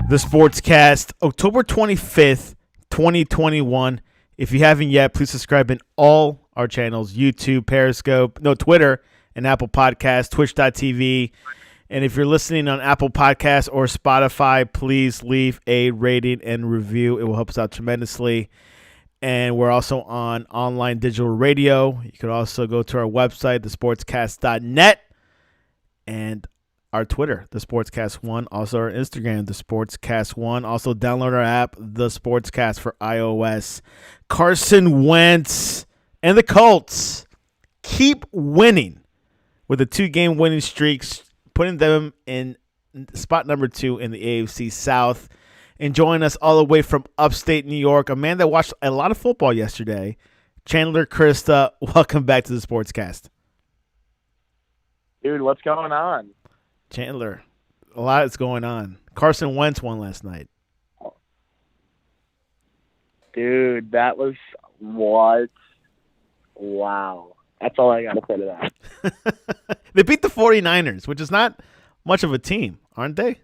The Sportscast, October 25th, 2021. If you haven't yet, please subscribe in all our channels, YouTube, Periscope, Twitter, and Apple Podcasts, twitch.tv. And if you're listening on Apple Podcasts or Spotify, please leave a rating and review. It will help us out tremendously. And we're also on online digital radio. You can also go to our website, thesportscast.net, and our Twitter, The Sportscast 1. Also our Instagram, The Sportscast 1. Also download our app, The Sportscast for iOS. Carson Wentz and the Colts keep winning with a 2-game winning streaks, putting them in spot number 2 in the AFC South. And joining us all the way from upstate New York, a man that watched a lot of football yesterday, Chandler Krista. Welcome back to The Sportscast. Dude, what's going on? Chandler, a lot is going on. Carson Wentz won last night. Dude, that was what? Wow. That's all I got to say to that. They beat the 49ers, which is not much of a team, aren't they?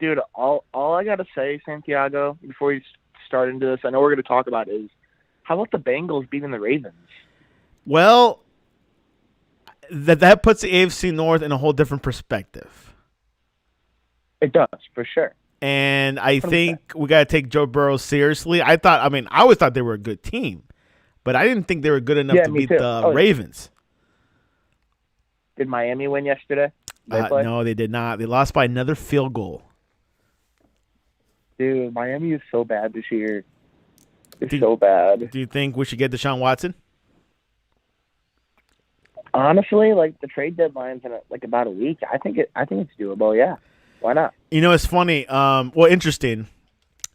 Dude, all I got to say, Santiago, before we start into this, I know we're going to talk about is, how about the Bengals beating the Ravens? Well, that puts the AFC North in a whole different perspective. It does, for sure. And I think we got to take Joe Burrow seriously. I always thought they were a good team, but I didn't think they were good enough to beat the Ravens. Did Miami win yesterday? No, they did not. They lost by another field goal. Dude, Miami is so bad this year. It's so bad. Do you think we should get Deshaun Watson? Honestly, the trade deadline's in about a week. I think it's doable. Yeah, why not? It's funny. Interesting.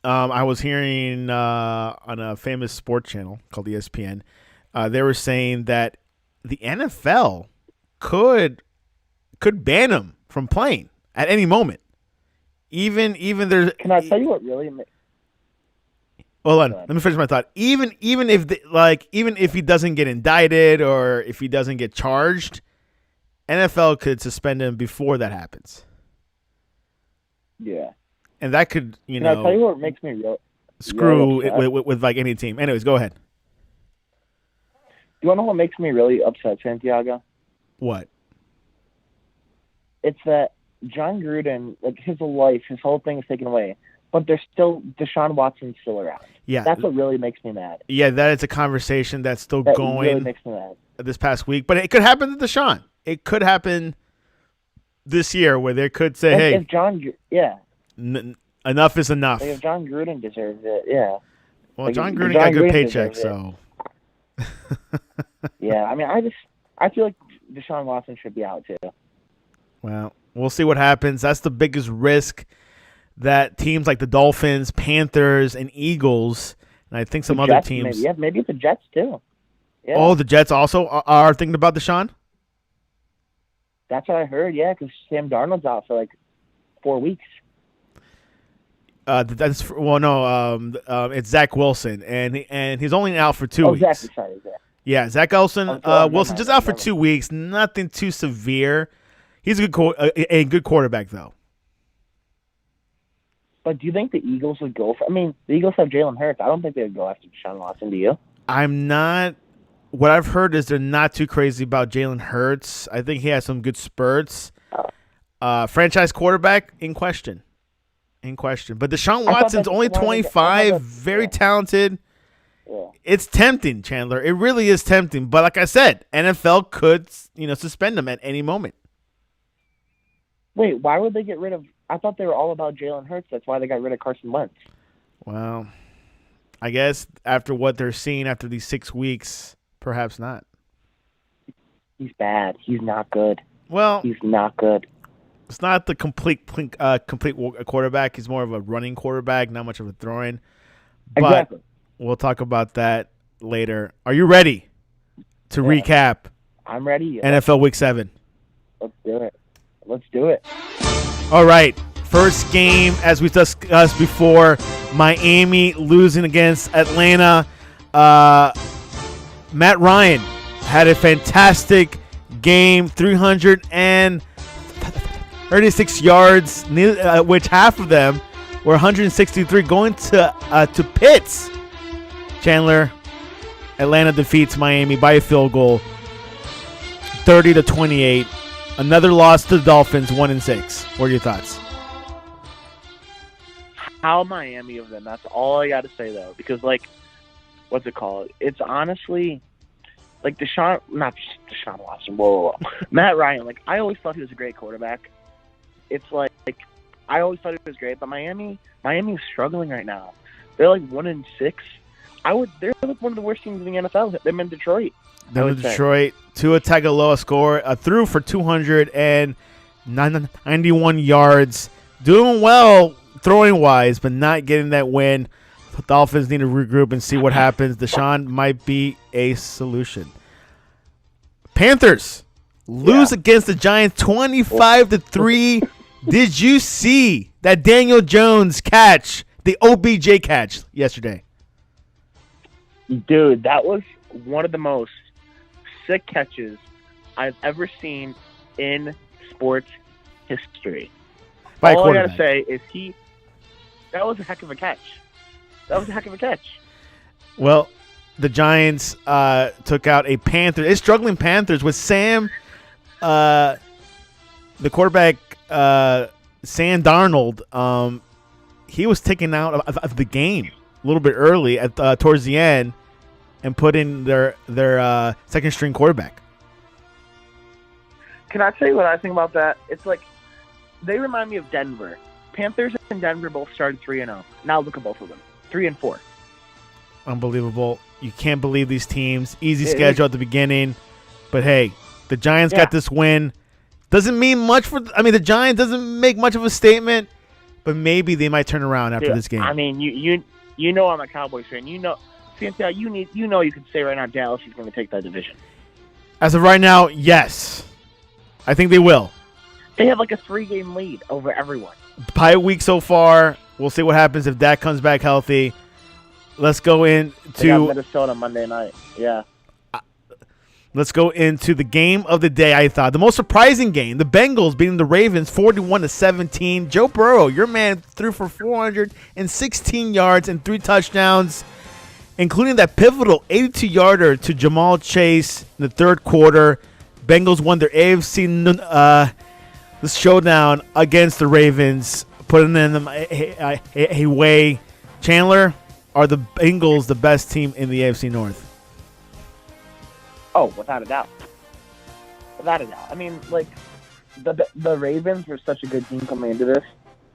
I was hearing on a famous sports channel called ESPN. They were saying that the NFL could ban him from playing at any moment. Even there's. Can I tell you what really? Hold on. Let me finish my thought. Even if he doesn't get indicted or if he doesn't get charged, NFL could suspend him before that happens. Yeah. And that could, Can I tell you what makes me screw with any team. Anyways, go ahead. Do you want to know what makes me really upset, Santiago? What? It's that John Gruden, his life, his whole thing is taken away. But there's still Deshaun Watson's still around. Yeah, that's what really makes me mad. Yeah, that is a conversation that's still going. Really makes me mad. This past week, but it could happen to Deshaun. It could happen this year where they could say, "Hey, if John, enough is enough." If John Gruden deserves it, yeah. Well, John Gruden got a good paycheck, so. Yeah, I feel like Deshaun Watson should be out too. Well, we'll see what happens. That's the biggest risk that teams like the Dolphins, Panthers, and Eagles, and I think some other teams. Maybe the Jets too. Yeah. Oh, the Jets also are thinking about Deshaun? That's what I heard, yeah, because Sam Darnold's out for 4 weeks. It's Zach Wilson, and he's only out for 2 weeks. Zach. Yeah, Zach Wilson, Wilson just out for 2 weeks. Nothing too severe. He's a good quarterback, though. But do you think the Eagles would go for? The Eagles have Jalen Hurts. I don't think they would go after Deshaun Watson. Do you? I'm not. What I've heard is they're not too crazy about Jalen Hurts. I think he has some good spurts. Franchise quarterback in question. But Deshaun Watson's only 25, very talented. Yeah. It's tempting, Chandler. It really is tempting. But like I said, NFL could, suspend him at any moment. Wait, why would they get rid of? I thought they were all about Jalen Hurts. That's why they got rid of Carson Wentz. Well, I guess after what they're seeing after these 6 weeks, perhaps not. He's bad. He's not good. Well, he's not good. It's not the complete quarterback. He's more of a running quarterback, not much of a throwing. But exactly. We'll talk about that later. Are you ready to recap? I'm ready. NFL Week 7. Let's do it. All right. First game, as we discussed before, Miami losing against Atlanta. Matt Ryan had a fantastic game, 300 and 36 yards, which half of them were 163, going to Pitts. Chandler, Atlanta defeats Miami by a field goal, 30-28. Another loss to the Dolphins, 1-6. What are your thoughts? How Miami of them? That's all I got to say though, because what's it called? It's honestly not Deshaun Watson. Whoa. Matt Ryan. I always thought he was a great quarterback. It's I always thought he was great, but Miami is struggling right now. They're 1-6. They're one of the worst teams in the NFL. Them in Detroit. Tua Tagovailoa threw for 291 yards. Doing well throwing wise, but not getting that win. The Dolphins need to regroup and see what happens. Deshaun might be a solution. Panthers lose against the Giants 25-3. Did you see that Daniel Jones catch, the OBJ catch yesterday? Dude, that was one of the most sick catches I've ever seen in sports history. All I got to say is that was a heck of a catch. Well, the Giants took out a struggling Panthers with Sam, the quarterback, Sam Darnold. He was taken out of the game a little bit early towards the end and put in their second string quarterback. Can I tell you what I think about that? It's they remind me of Denver. Panthers and Denver both started 3-0. Now look at both of them, 3-4. Unbelievable. You can't believe these teams. Easy schedule at the beginning. But, hey, the Giants got this win. Doesn't mean much the Giants doesn't make much of a statement, but maybe they might turn around after this game. I mean, you know I'm a Cowboys fan. You know, Santiago, you can say right now Dallas is going to take that division. As of right now, yes. I think they will. They have a 3-game lead over everyone. By a week so far. We'll see what happens if Dak comes back healthy. Let's go into Minnesota Monday night. Yeah. Let's go into the game of the day, I thought. The most surprising game. The Bengals beating the Ravens 41-17. Joe Burrow, your man, threw for 416 yards and 3 touchdowns, including that pivotal 82-yarder to Jamal Chase in the third quarter. Bengals won their AFC showdown against the Ravens, putting them a way. Chandler, are the Bengals the best team in the AFC North? Oh, without a doubt. Without a doubt. I mean, the Ravens were such a good team coming into this.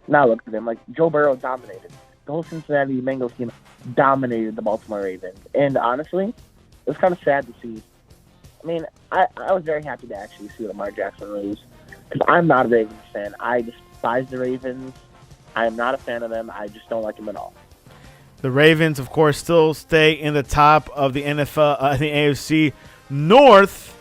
Now look at them. Joe Burrow dominated. The whole Cincinnati Bengals team dominated the Baltimore Ravens. And honestly, it was kind of sad to see. I mean, I was very happy to actually see Lamar Jackson lose. Because I'm not a Ravens fan. I despise the Ravens. I am not a fan of them. I just don't like them at all. The Ravens, of course, still stay in the top of the NFL, the AFC North.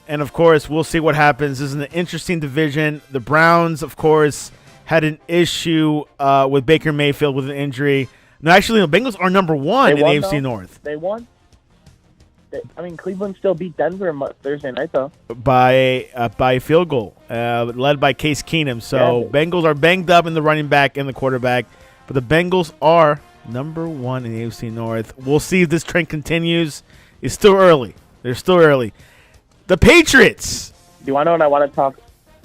And, of course, we'll see what happens. This is an interesting division. The Browns, of course, had an issue with Baker Mayfield with an injury. No, actually, the Bengals are number one in the AFC North. They won. Cleveland still beat Denver Thursday night, though. By a field goal, led by Case Keenum. So, Bengals are banged up in the running back and the quarterback. But the Bengals are number one in the AFC North. We'll see if this trend continues. It's still early. They're still early. The Patriots. Do you want to know what I want to talk?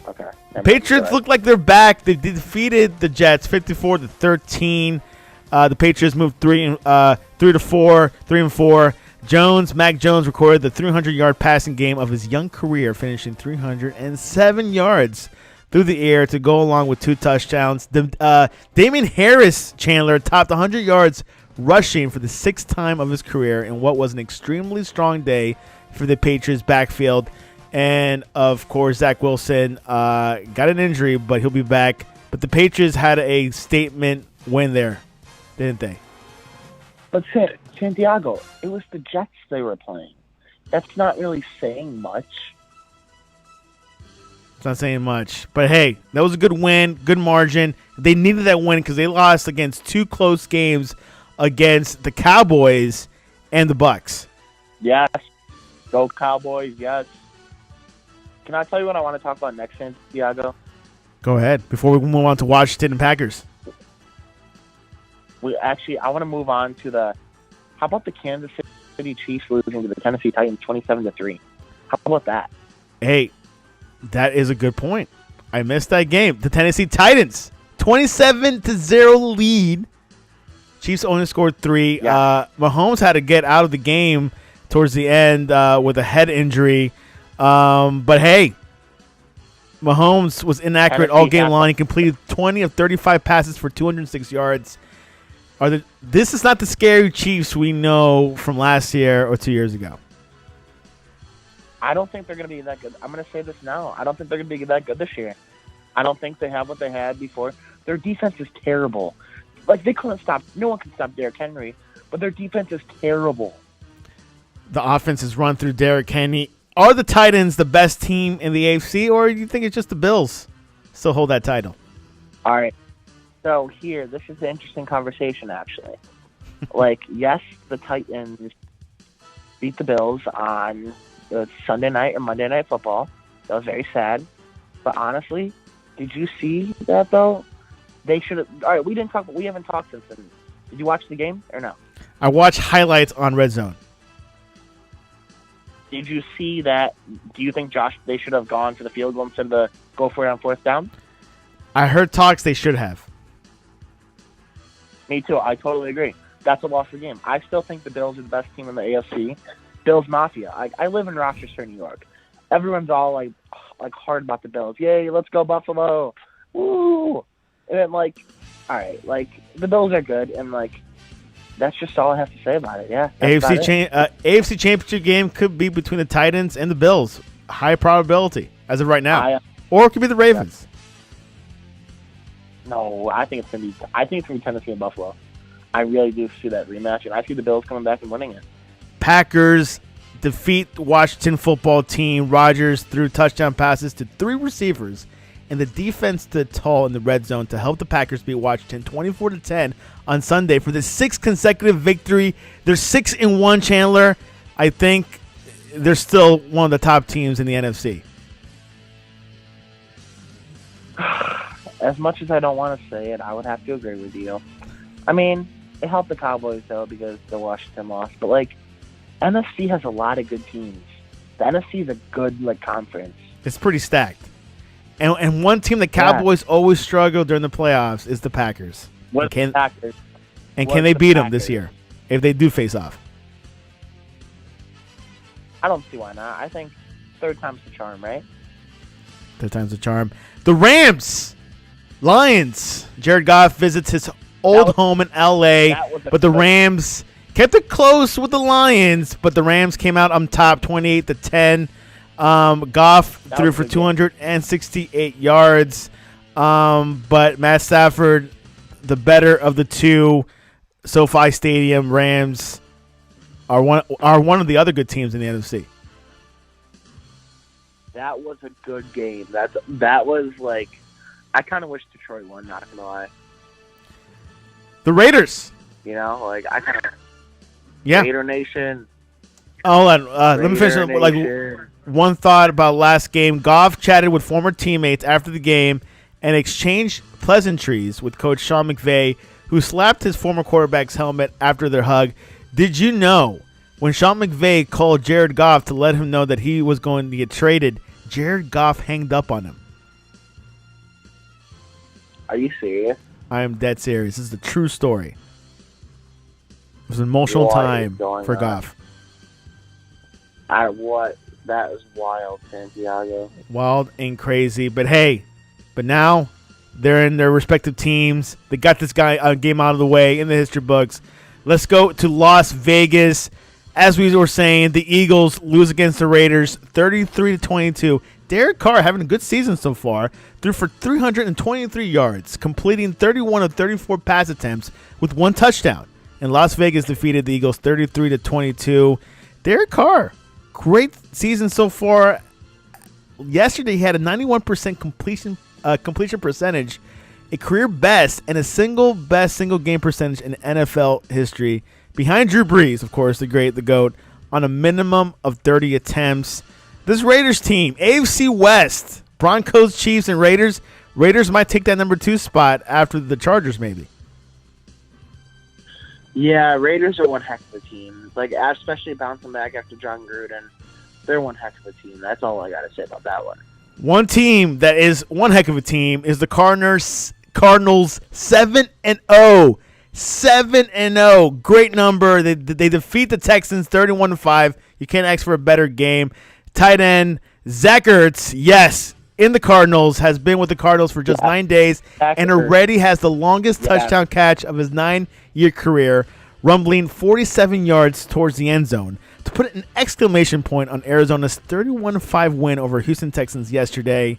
Okay. Patriots look like they're back. They defeated the Jets 54-13. The Patriots moved 3-4, 3-4. Mac Jones recorded the 300-yard passing game of his young career, finishing 307 yards through the air to go along with 2 touchdowns. Damian Harris, Chandler, topped 100 yards rushing for the 6th time of his career in what was an extremely strong day for the Patriots backfield. And, of course, Zach Wilson got an injury, but he'll be back. But the Patriots had a statement win there, didn't they? But Santiago, it was the Jets they were playing. That's not really saying much. It's not saying much. But, hey, that was a good win, good margin. They needed that win because they lost against 2 close games against the Cowboys and the Bucs. Yes. Go Cowboys, yes. Can I tell you what I want to talk about next, Santiago? Go ahead. Before we move on to Washington and Packers. I want to move on to how about the Kansas City Chiefs losing to the Tennessee Titans 27-3? How about that? Hey, that is a good point. I missed that game. The Tennessee Titans, 27-0 lead. Chiefs only scored 3. Yeah. Mahomes had to get out of the game towards the end with a head injury. But hey, Mahomes was inaccurate all game long. He completed 20 of 35 passes for 206 yards. This is not the scary Chiefs we know from last year or 2 years ago. I don't think they're going to be that good. I'm going to say this now. I don't think they're going to be that good this year. I don't think they have what they had before. Their defense is terrible. Like, they couldn't stop. No one can stop Derrick Henry, but their defense is terrible. The offense is run through Derrick Henry. Are the Titans the best team in the AFC, or do you think it's just the Bills still hold that title? All right. So this is an interesting conversation, actually. Yes, the Titans beat the Bills on Sunday night or Monday Night Football. That was very sad. But honestly, did you see that, though? They should have. All right, we haven't talked since then. Did you watch the game or no? I watched highlights on Red Zone. Did you see that? Do you think they should have gone for the field goal instead of go for it on 4th down? I heard talks they should have. Me too. I totally agree. That's a loss of the game. I still think the Bills are the best team in the AFC. Bills Mafia. I live in Rochester, New York. Everyone's all like hard about the Bills. Yay, let's go Buffalo. Woo! And then all right, the Bills are good, and that's just all I have to say about it. Yeah. AFC Championship game could be between the Titans and the Bills. High probability as of right now, or it could be the Ravens. Yeah. No, I think it's gonna be Tennessee and Buffalo. I really do see that rematch, and I see the Bills coming back and winning it. Packers defeat the Washington football team. Rodgers threw touchdown passes to 3 receivers, and the defense stood tall in the red zone to help the Packers beat Washington 24-10 on Sunday for the 6th consecutive victory. They're 6-1, Chandler. I think they're still one of the top teams in the NFC. As much as I don't want to say it, I would have to agree with you. I mean, it helped the Cowboys, though, because the Washington lost. But, NFC has a lot of good teams. The NFC is a good, conference. It's pretty stacked. And one team the Cowboys always struggle during the playoffs is the Packers. Can they beat them this year if they do face off? I don't see why not. I think third time's the charm, right? Third time's the charm. The Rams, Lions. Jared Goff visits his old home in L.A., but the Rams kept it close with the Lions, but the Rams came out on top 28-10. Goff threw for 268 yards, but Matt Stafford, the better of the two. SoFi Stadium, Rams are one of the other good teams in the NFC. That was a good game. That was I kind of wish Detroit won. Not gonna lie. The Raiders. I kind of. Yeah. Raider Nation. Hold on. Let me finish. One thought about last game. Goff chatted with former teammates after the game and exchanged pleasantries with Coach Sean McVay, who slapped his former quarterback's helmet after their hug. Did you know when Sean McVay called Jared Goff to let him know that he was going to get traded, Jared Goff hanged up on him? Are you serious? I am dead serious. This is a true story. It was an emotional time for Goff. That is wild, Santiago. Wild and crazy. But now they're in their respective teams. They got this game out of the way in the history books. Let's go to Las Vegas. As we were saying, the Eagles lose against the Raiders 33-22. Derek Carr having a good season so far. Threw for 323 yards, completing 31 of 34 pass attempts with 1 touchdown. And Las Vegas defeated the Eagles 33-22. Derek Carr, great season so far. Yesterday he had a 91% completion percentage, a career best, and a single game percentage in NFL history. Behind Drew Brees, of course, the GOAT, on a minimum of 30 attempts. This Raiders team, AFC West, Broncos, Chiefs, and Raiders. Raiders might take that number 2 spot after the Chargers, maybe. Yeah, Raiders are one heck of a team. Like, especially bouncing back after John Gruden. They're one heck of a team. That's all I got to say about that one. One team that is one heck of a team is the Cardinals 7-0. 7-0. Great number. They defeat the Texans 31-5. You can't ask for a better game. Tight end Zach Ertz, yes, in the Cardinals, has been with the Cardinals for just 9 days and already has the longest touchdown catch of his 9-year career, rumbling 47 yards towards the end zone to put an exclamation point on Arizona's 31-5 win over Houston Texans yesterday.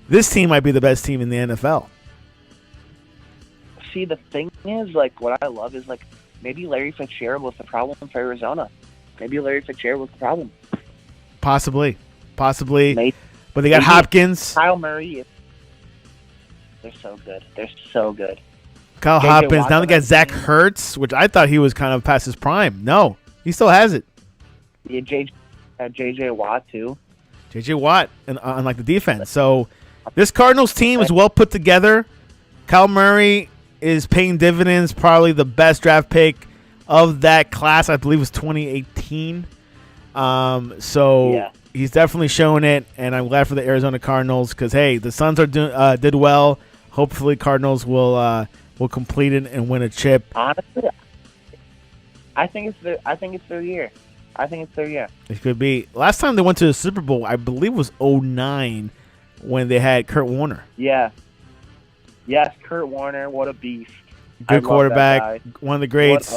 This team might be the best team in the NFL. See, the thing is, like, what I love is, like, maybe Larry Fitzgerald was the problem for Arizona. Maybe Larry Fitzgerald was the problem. Possibly. Maybe. But they got Hopkins. Kyle Murray. They're so good. Kyle Hopkins. Now they got Zach Ertz, which I thought he was kind of past his prime. No, he still has it. Yeah, J.J. Watt, too. J.J. Watt, on like the defense. So this Cardinals team is well put together. Kyle Murray is paying dividends, probably the best draft pick of that class. I believe was 2018. He's definitely showing it, and I'm glad for the Arizona Cardinals because, hey, the Suns did well. Hopefully Cardinals will complete it and win a chip. Honestly, I think it's their year. It could be. Last time they went to the Super Bowl, I believe, was 2009 when they had Kurt Warner. Yeah. Yes, Kurt Warner, what a beast. Good quarterback, one of the greats,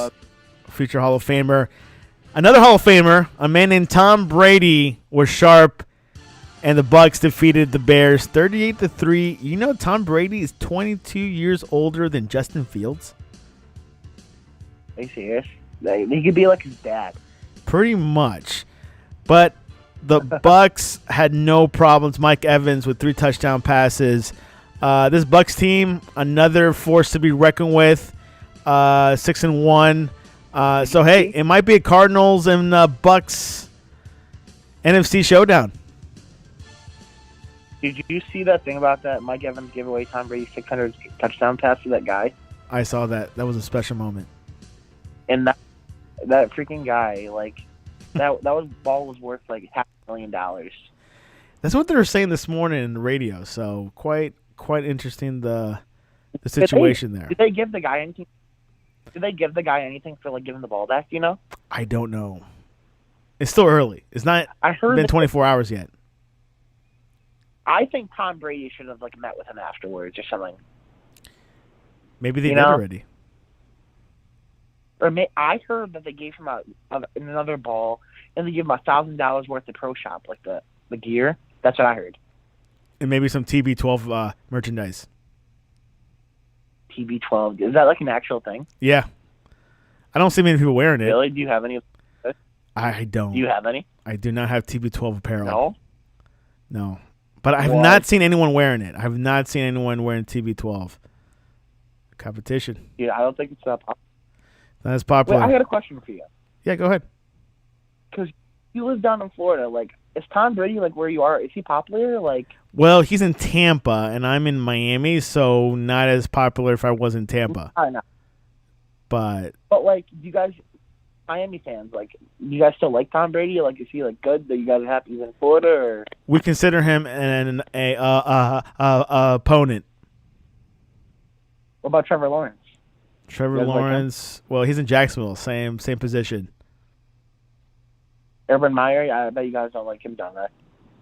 future Hall of Famer. Another Hall of Famer, a man named Tom Brady, was sharp, and the Bucs defeated the Bears 38-3. You know Tom Brady is 22 years older than Justin Fields? Are you serious? He could be like his dad. Pretty much. But the Bucs had no problems. Mike Evans with 3 touchdown passes. This Bucs team, another force to be reckoned with, 6-1. So, hey, it might be a Cardinals and Bucs NFC showdown. Did you see that thing about that Mike Evans gave away Tom Brady's 600 touchdown pass to that guy? I saw that. That was a special moment. And that freaking guy, like, that ball was worth, like, $500,000. That's what they were saying this morning in the radio. So, quite interesting the situation there. Did they give the guy anything? Did they give the guy anything for, like, giving the ball back? Do you know? I don't know. It's still early. It's not been 24 hours yet. I think Tom Brady should have, like, met with him afterwards or something. Maybe they did already. Or I heard that they gave him another ball and they gave him $1,000 worth of Pro Shop, like the gear. That's what I heard. And maybe some TB12 merchandise. TB12. Is that like an actual thing? Yeah. I don't see many people wearing it. Really? Do you have any? I don't. Do you have any? I do not have TB12 apparel. No. But I have not seen anyone wearing it. I have not seen anyone wearing TB12. Competition. Yeah, I don't think it's that popular. Not as popular. Wait, I got a question for you. Yeah, go ahead. Because you live down in Florida. Like, is Tom Brady, like, where you are, is he popular? Like, well, he's in Tampa, and I'm in Miami, so not as popular if I was in Tampa. I know. But like, you guys, Miami fans, like, you guys still like Tom Brady? Like, is he, like, good that you guys are happy he's in Florida? Or? We consider him an opponent. What about Trevor Lawrence? Trevor Lawrence, well, he's in Jacksonville, same position. Urban Meyer, I bet you guys don't like him down there.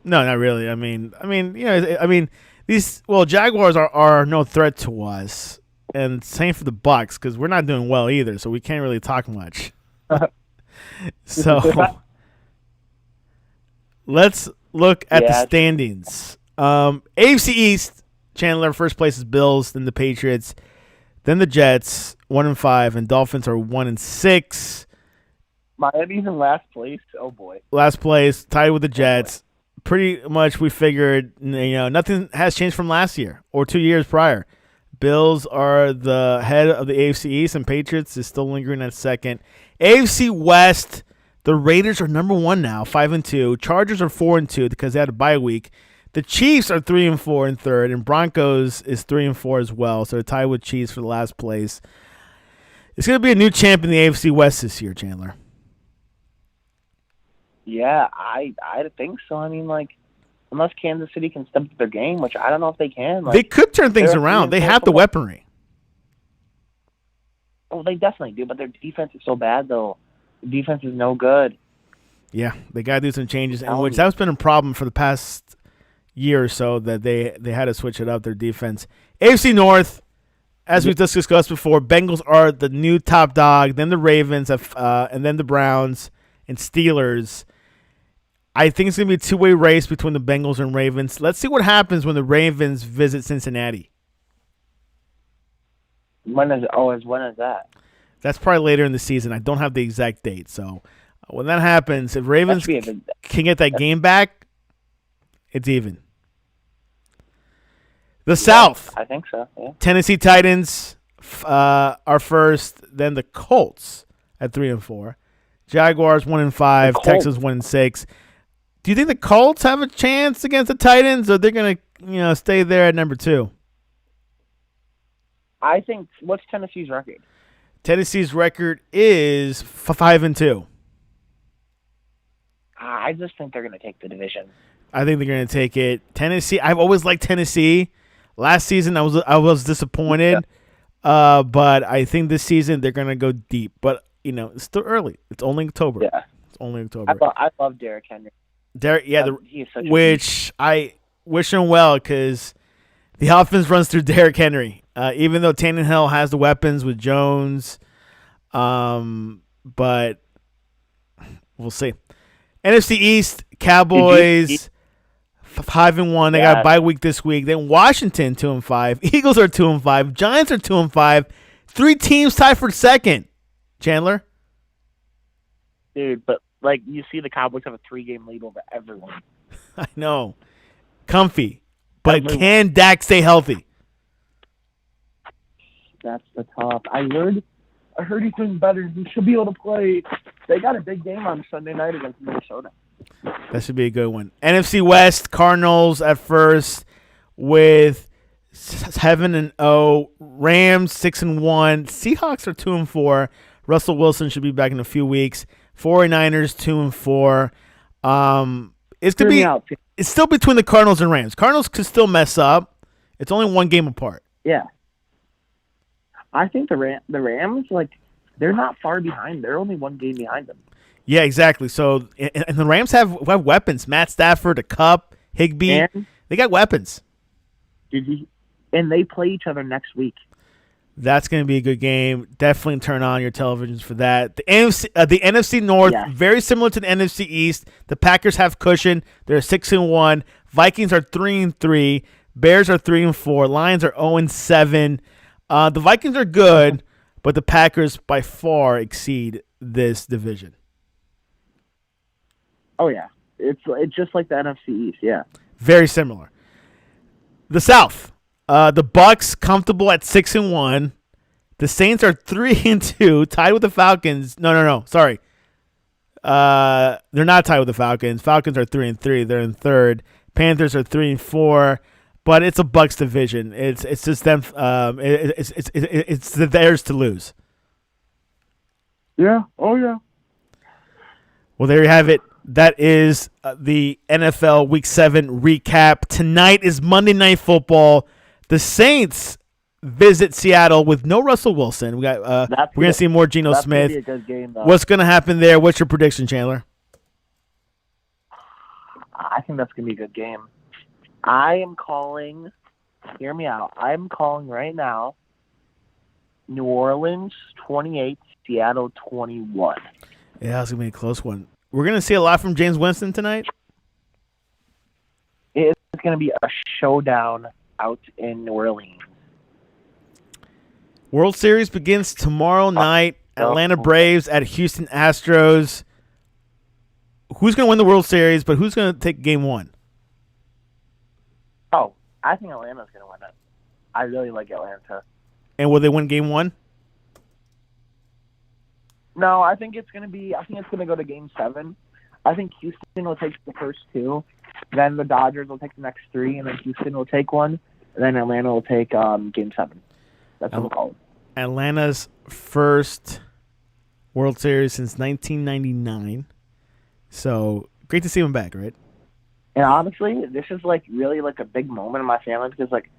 No, not really. I mean, these Jaguars are no threat to us, and same for the Bucs because we're not doing well either, so we can't really talk much. So let's look at the standings. AFC East, Chandler, first place is Bills, then the Patriots, then the Jets, 1-5, and Dolphins are 1-6. Miami's in last place. Oh boy. Last place, tied with the Jets. Pretty much we figured, nothing has changed from last year or 2 years prior. Bills are the head of the AFC East, and Patriots is still lingering at second. AFC West, the Raiders are number 1 now, 5-2. Chargers are 4-2 because they had a bye week. The Chiefs are 3-4 in third, and Broncos is 3-4 as well. So they're tied with Chiefs for the last place. It's going to be a new champ in the AFC West this year, Chandler. Yeah, I think so. I mean, like, unless Kansas City can step up their game, which I don't know if they can. Like, they could turn things around. They have the weaponry. Oh, they definitely do, but their defense is so bad, though. The defense is no good. Yeah, they got to do some changes, and which that's been a problem for the past year or so that they had to switch it up, their defense. AFC North, as we've just discussed before, Bengals are the new top dog, then the Ravens, and then the Browns and Steelers. I think it's going to be a two-way race between the Bengals and Ravens. Let's see what happens when the Ravens visit Cincinnati. When is that? That's probably later in the season. I don't have the exact date. So when that happens, if Ravens can get that game back, it's even. The South. I think so, yeah. Tennessee Titans are first, then the Colts at 3-4. Jaguars 1-5, Texans 1-6. Do you think the Colts have a chance against the Titans, or they're going to, stay there at number 2? I think. What's Tennessee's record? Tennessee's record is 5-2. I just think they're going to take the division. I think they're going to take it. Tennessee. I've always liked Tennessee. Last season, I was disappointed, but I think this season they're going to go deep. But it's still early. It's only October. Yeah, it's only October. I love Derrick Henry. Which I wish him well because the offense runs through Derrick Henry. Even though Tannehill has the weapons with Jones, but we'll see. NFC East, Cowboys 5-1. They got a bye week this week. Then Washington 2-5. Eagles are 2-5. Giants are 2-5. 3 teams tied for second. Chandler, dude, but you see, the Cowboys have a 3-game lead over everyone. I know, comfy, but can Dak stay healthy? That's the tough. I heard he's doing better. He should be able to play. They got a big game on Sunday night against Minnesota. That should be a good one. NFC West, Cardinals at first with 7-0. Rams 6-1. Seahawks are 2-4. Russell Wilson should be back in a few weeks. 49ers 2-4. It's still between the Cardinals and Rams. Cardinals could still mess up. It's only one game apart. Yeah. I think the Rams, they're not far behind. They're only one game behind them. Yeah, exactly. So, and the Rams have weapons. Matt Stafford, a Cup, Higbee. They got weapons. And they play each other next week. That's going to be a good game. Definitely turn on your televisions for that. The NFC North, very similar to the NFC East. The Packers have cushion. They're 6-1. Vikings are 3-3. Bears are 3-4. Lions are 0-7. The Vikings are good, but the Packers by far exceed this division. Oh yeah, it's just like the NFC East. Yeah, very similar. The South, the Bucks comfortable at 6-1. The Saints are 3-2, tied with the Falcons. No. Sorry, they're not tied with the Falcons. Falcons are 3-3. They're in third. Panthers are 3-4. But it's a Bucks division. It's just them. It's theirs to lose. Yeah. Oh yeah. Well, there you have it. That is the NFL Week 7 recap. Tonight is Monday Night Football. The Saints visit Seattle with no Russell Wilson. We're gonna see more Geno Smith. That's gonna be a good game, though. What's gonna happen there? What's your prediction, Chandler? I think that's gonna be a good game. I am calling. Hear me out. I'm calling right now. New Orleans 28, Seattle 21. Yeah, it's gonna be a close one. We're gonna see a lot from James Winston tonight. It's gonna be a showdown out in New Orleans. World Series begins tomorrow night. Atlanta Braves at Houston Astros. Who's gonna win the World Series? But who's gonna take Game 1? Oh, I think Atlanta's gonna win it. I really like Atlanta. And will they win Game 1? No, I think it's gonna go to Game 7. I think Houston will take the first 2, then the Dodgers will take the next 3, and then Houston will take 1, and then Atlanta will take Game 7. That's what we'll call it. Atlanta's first World Series since 1999. So great to see them back, right? And honestly, this is like really like a big moment in my family because like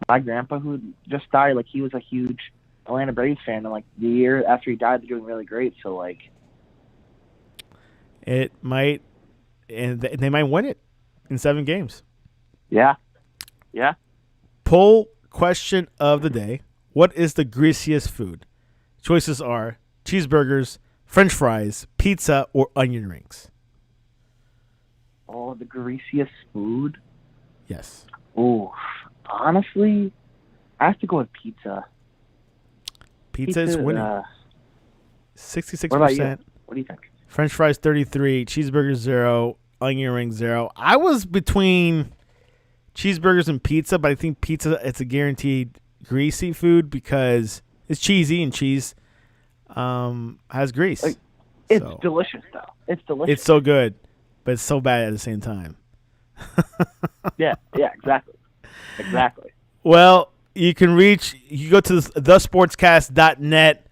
my grandpa who just died, like he was a huge Atlanta Braves fan, and like the year after he died, they're doing really great. So like, it might, and they might win it in 7 games. Yeah. Poll question of the day: what is the greasiest food? Choices are cheeseburgers, French fries, pizza, or onion rings. Oh, the greasiest food. Yes. Ooh, honestly, I have to go with pizza. Pizza is winning. 66%. What about you? What do you think? French fries 33, cheeseburgers 0, onion rings 0. I was between cheeseburgers and pizza, but I think pizza, it's a guaranteed greasy food because it's cheesy, and cheese has grease. Like, it's delicious though. It's delicious. It's so good, but it's so bad at the same time. yeah, exactly. Well, you can go to thesportscast.net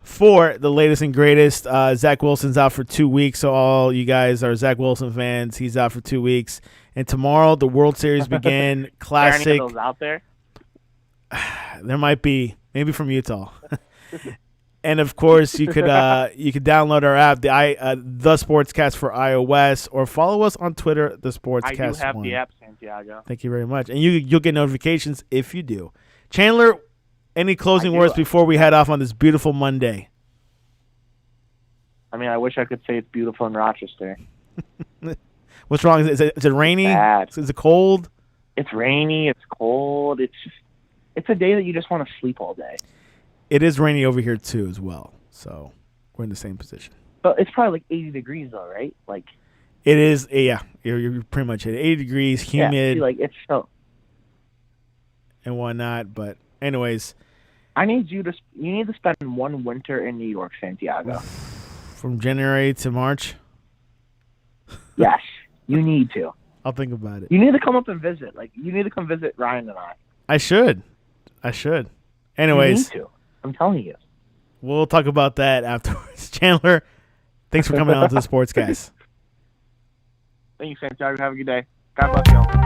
for the latest and greatest. Zach Wilson's out for 2 weeks, so all you guys are Zach Wilson fans. He's out for 2 weeks. And tomorrow, the World Series begin. Classic. Are any of those out there? There might be, maybe from Utah. And of course, you could download our app, the Sportscast for iOS, or follow us on Twitter, the Sportscast. I do have the app, Santiago. Thank you very much, and you'll get notifications if you do. Chandler, any closing words before we head off on this beautiful Monday? I mean, I wish I could say it's beautiful in Rochester. What's wrong? Is it rainy? Bad. Is it cold? It's rainy. It's cold. It's a day that you just want to sleep all day. It is rainy over here too, as well. So we're in the same position. But it's probably like 80 degrees, though, right? Like it is. Yeah, you're pretty much at 80 degrees, humid. Yeah, like it's so and whatnot. But anyways, you need to spend one winter in New York, Santiago. From January to March. Yes, you need to. I'll think about it. You need to come up and visit. Like you need to come visit Ryan and I. I should. Anyways, you need to. I'm telling you. We'll talk about that afterwards. Chandler, thanks for coming on to the Sportscast. Thank you, Santiago. Have a good day. God bless you all.